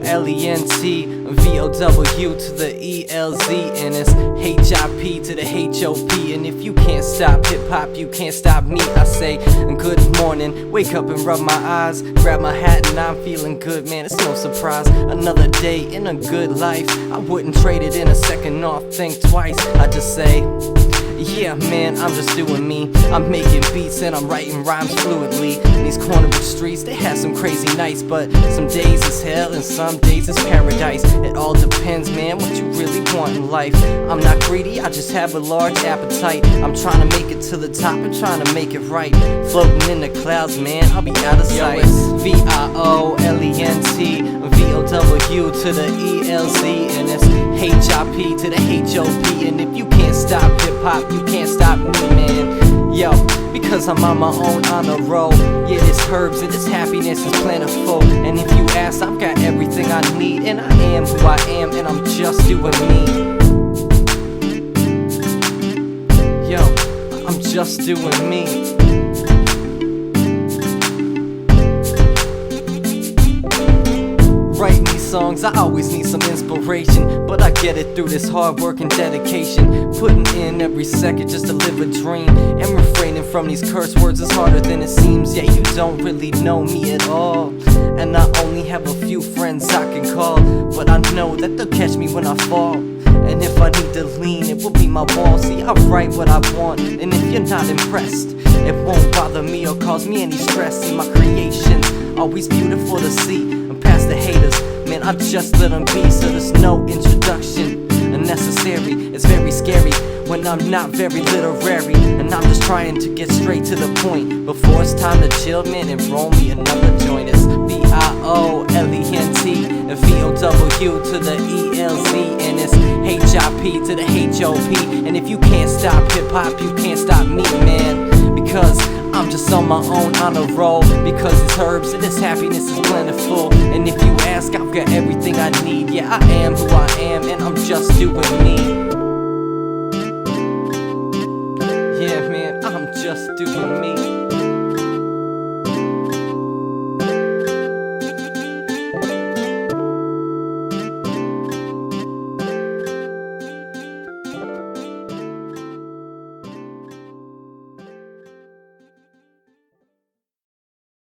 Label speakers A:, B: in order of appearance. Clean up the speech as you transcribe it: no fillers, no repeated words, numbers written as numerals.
A: VIOLENT, VOW to the ELZ, and it's HIP to the HOP. And if you can't stop hip-hop, you can't stop me. I say good morning, wake up and rub my eyes, grab my hat and I'm feeling good, man, it's no surprise. Another day in a good life, I wouldn't trade it in a second off, think twice. I just say, yeah man, I'm just doing me. I'm making beats and I'm writing rhymes fluidly. In these corner streets, they have some crazy nights, but some days is hell and some days is paradise. It all depends, man, what you really want in life. I'm not greedy, I just have a large appetite. I'm trying to make it to the top and trying to make it right. Floating in the clouds, man, I'll be out of sight. VIOLENT, VOW to the ELZ, and it's HIP to the HOP. And if you can't stop hip-hop, you can't stop me, man. Yo, because I'm on my own on a roll. Yeah, this herbs and this happiness is plentiful. And if you ask, I've got everything I need, and I am who I am, and I'm just doing me. Yo, I'm just doing me. Writing these songs, I always need some inspiration, but I get it through this hard work and dedication. Putting in every second just to live a dream, and refraining from these curse words is harder than it seems. Yeah, you don't really know me at all, and I only have a few friends I can call, but I know that they'll catch me when I fall. And if I need to lean, it will be my wall. See, I write what I want, and if you're not impressed, it won't bother me or cause me any stress. See, my creation, always beautiful to see. And past the haters, man, I just let them be. So there's no introduction unnecessary. It's very scary when I'm not very literary, and I'm just trying to get straight to the point before it's time to chill, man, and roll me another joint. It's VIOLENT and VOW to the ELZ, and it's HIP to the HOP. And if you can't stop hip-hop, you can't stop me, man, because I'm just on my own on a roll. Because it's herbs and this happiness is plentiful. And if you ask, I've got everything I need. Yeah, I am who I am, and I'm just doing me. Yeah man, I'm just doing me.